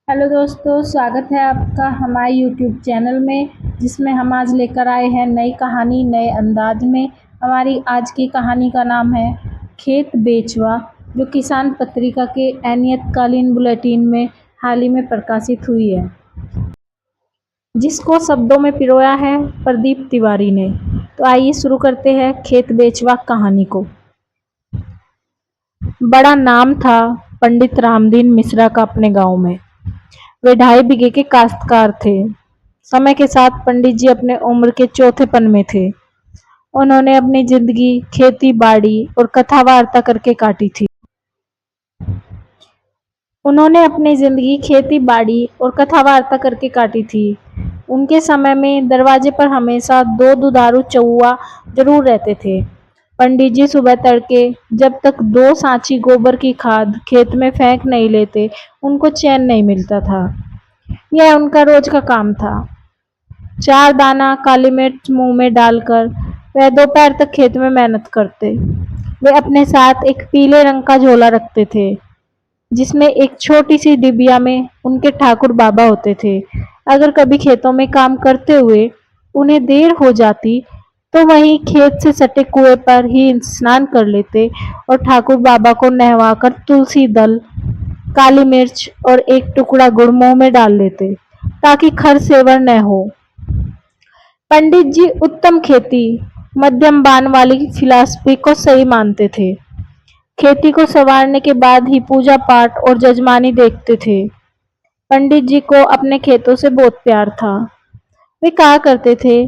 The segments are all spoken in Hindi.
हेलो दोस्तों, स्वागत है आपका हमारे यूट्यूब चैनल में, जिसमें हम आज लेकर आए हैं नई कहानी नए अंदाज में। हमारी आज की कहानी का नाम है खेत बेचवा, जो किसान पत्रिका के अनियतकालीन बुलेटिन में हाल ही में प्रकाशित हुई है, जिसको शब्दों में पिरोया है प्रदीप तिवारी ने। तो आइए शुरू करते हैं खेत बेचवा कहानी को। बड़ा नाम था पंडित रामदीन मिश्रा का अपने गांव में। वे 2.5 बीघे के काश्तकार थे। समय के साथ पंडित जी अपने उम्र के चौथेपन में थे। उन्होंने अपनी जिंदगी खेती बाड़ी और कथा वार्ता करके काटी थी। उनके समय में दरवाजे पर हमेशा 2 दुधारू चौवा जरूर रहते थे। पंडित जी सुबह तड़के जब तक 2 सांची गोबर की खाद खेत में फेंक नहीं लेते, उनको चैन नहीं मिलता था। यह उनका रोज का काम था। 4 दाना काली मिर्च मुंह में डालकर वह दोपहर तक खेत में मेहनत करते। वे अपने साथ एक पीले रंग का झोला रखते थे, जिसमें एक छोटी सी डिबिया में उनके ठाकुर बाबा होते थे। अगर कभी खेतों में काम करते हुए उन्हें देर हो जाती, तो वहीं खेत से सटे कुएं पर ही स्नान कर लेते और ठाकुर बाबा को नहवाकर तुलसी दल, काली मिर्च और एक टुकड़ा गुड़ मुंह में डाल लेते, ताकि खर सेवर न हो। पंडित जी उत्तम खेती मध्यम बान वाली फिलॉसफी को सही मानते थे। खेती को संवारने के बाद ही पूजा पाठ और जजमानी देखते थे। पंडित जी को अपने खेतों से बहुत प्यार था। वे कहा करते थे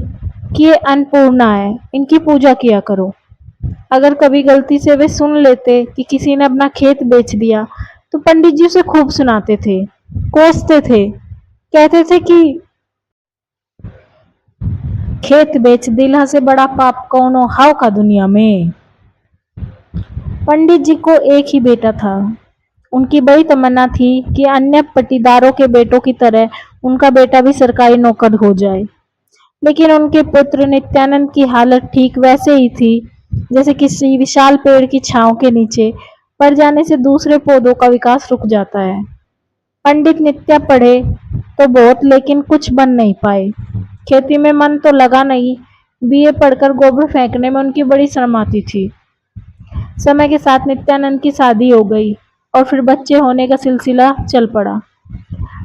कि ये अन्नपूर्णा है, इनकी पूजा किया करो। अगर कभी गलती से वे सुन लेते कि किसी ने अपना खेत बेच दिया, तो पंडित जी उसे खूब सुनाते थे, कोसते थे, कहते थे कि खेत बेच दिला से बड़ा पाप कौनो हाव का दुनिया में। पंडित जी को एक ही बेटा था। उनकी बड़ी तमन्ना थी कि अन्य पटीदारों के बेटों की तरह उनका बेटा भी सरकारी नौकर हो जाए। लेकिन उनके पुत्र नित्यानंद की हालत ठीक वैसे ही थी, जैसे किसी विशाल पेड़ की छांव के नीचे पड़ जाने से दूसरे पौधों का विकास रुक जाता है। पंडित नित्या पढ़े तो बहुत, लेकिन कुछ बन नहीं पाए। खेती में मन तो लगा नहीं। बीए पढ़कर गोबर फेंकने में उनकी बड़ी शर्म आती थी। समय के साथ नित्यानंद की शादी हो गई और फिर बच्चे होने का सिलसिला चल पड़ा।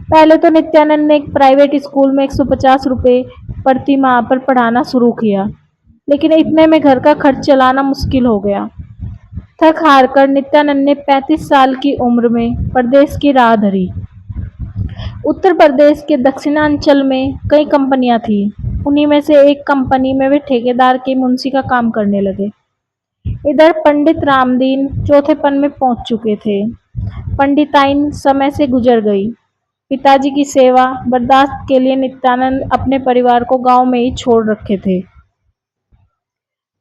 पहले तो नित्यानंद ने एक प्राइवेट स्कूल में 150 रुपये प्रति माह पर पढ़ाना शुरू किया, लेकिन इतने में घर का खर्च चलाना मुश्किल हो गया। थक हार कर नित्यानंद ने 35 साल की उम्र में परदेश की राह धरी। उत्तर प्रदेश के दक्षिणांचल में कई कंपनियां थी। उन्हीं में से एक कंपनी में वे ठेकेदार के मुंशी का काम करने लगे। इधर पंडित रामदीन चौथेपन में पहुंच चुके थे। पंडिताइन समय से गुजर गई। पिताजी की सेवा बर्दाश्त के लिए नित्यानंद अपने परिवार को गांव में ही छोड़ रखे थे।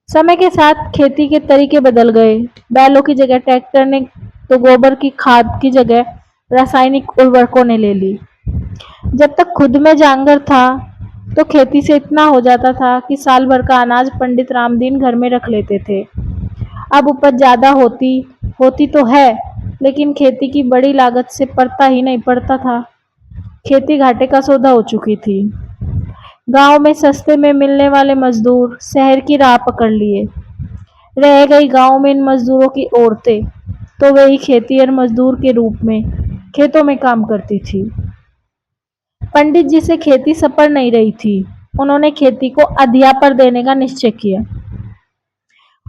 समय के साथ खेती के तरीके बदल गए। बैलों की जगह ट्रैक्टर ने, तो गोबर की खाद की जगह रासायनिक उर्वरकों ने ले ली। जब तक खुद में जांगर था, तो खेती से इतना हो जाता था कि साल भर का अनाज पंडित रामदीन घर में रख लेते थे। अब उपज ज्यादा होती तो है, लेकिन खेती की बड़ी लागत से पड़ता ही नहीं पड़ता था। खेती घाटे का सौदा हो चुकी थी। गांव में सस्ते में मिलने वाले मजदूर शहर की राह पकड़ लिए। रह गई गांव में इन मजदूरों की औरतें, तो वही खेतीहर मजदूर के रूप में खेतों में काम करती थी। पंडित जी से खेती सपर नहीं रही थी। उन्होंने खेती को अधिया पर देने का निश्चय किया।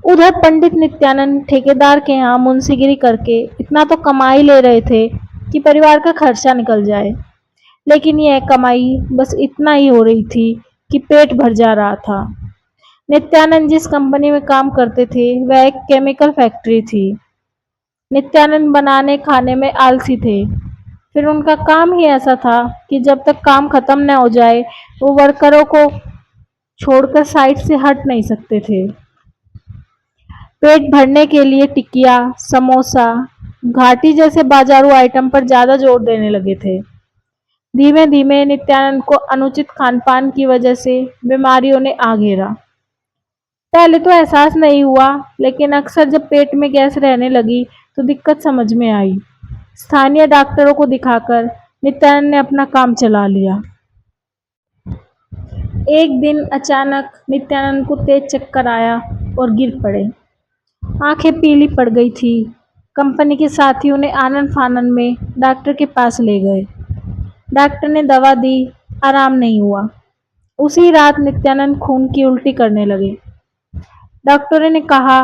उधर पंडित नित्यानंद ठेकेदार के यहाँ मुंशीगिरी करके इतना तो कमाई ले रहे थे कि परिवार का खर्चा निकल जाए। लेकिन यह कमाई बस इतना ही हो रही थी कि पेट भर जा रहा था। नित्यानंद जिस कंपनी में काम करते थे, वह एक केमिकल फैक्ट्री थी। नित्यानंद बनाने खाने में आलसी थे। फिर उनका काम ही ऐसा था कि जब तक काम खत्म न हो जाए, वो वर्करों को छोड़कर साइट से हट नहीं सकते थे। पेट भरने के लिए टिकिया, समोसा, घाटी जैसे बाजारू आइटम पर ज्यादा जोर देने लगे थे। धीमे धीमे नित्यानंद को अनुचित खानपान की वजह से बीमारियों ने आ घेरा। पहले तो एहसास नहीं हुआ, लेकिन अक्सर जब पेट में गैस रहने लगी तो दिक्कत समझ में आई। स्थानीय डॉक्टरों को दिखाकर नित्यानंद ने अपना काम चला लिया। एक दिन अचानक नित्यानंद को तेज चक्कर आया और गिर पड़े। आंखें पीली पड़ गई थी। कंपनी के साथी उन्हें आनन फानन में डॉक्टर के पास ले गए। डॉक्टर ने दवा दी, आराम नहीं हुआ। उसी रात नित्यानंद खून की उल्टी करने लगे। डॉक्टरों ने कहा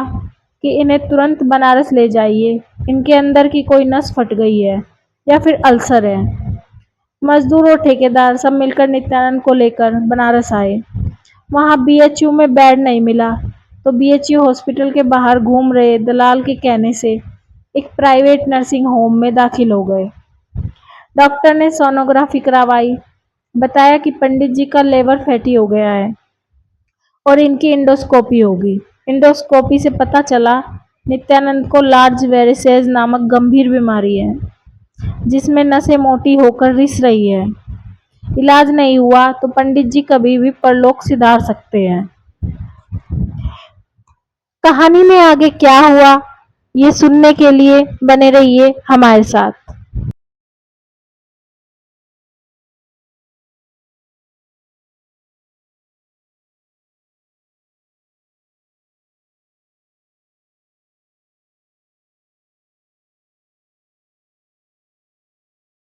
कि इन्हें तुरंत बनारस ले जाइए, इनके अंदर की कोई नस फट गई है या फिर अल्सर है। मजदूर और ठेकेदार सब मिलकर नित्यानंद को लेकर बनारस आए। वहां बीएचयू में बेड नहीं मिला तो बीएचयू हॉस्पिटल के बाहर घूम रहे दलाल के कहने से एक प्राइवेट नर्सिंग होम में दाखिल हो गए। डॉक्टर ने सोनोग्राफी करवाई, बताया कि पंडित जी का लेवर फैटी हो गया है और इनकी इंडोस्कोपी होगी। इंडोस्कोपी से पता चला नित्यानंद को लार्ज वेरिसेज नामक गंभीर बीमारी है, जिसमें नसें मोटी होकर रिस रही है। इलाज नहीं हुआ तो पंडित जी कभी भी परलोक सिधार सकते हैं। कहानी में आगे क्या हुआ, ये सुनने के लिए बने रहिए हमारे साथ।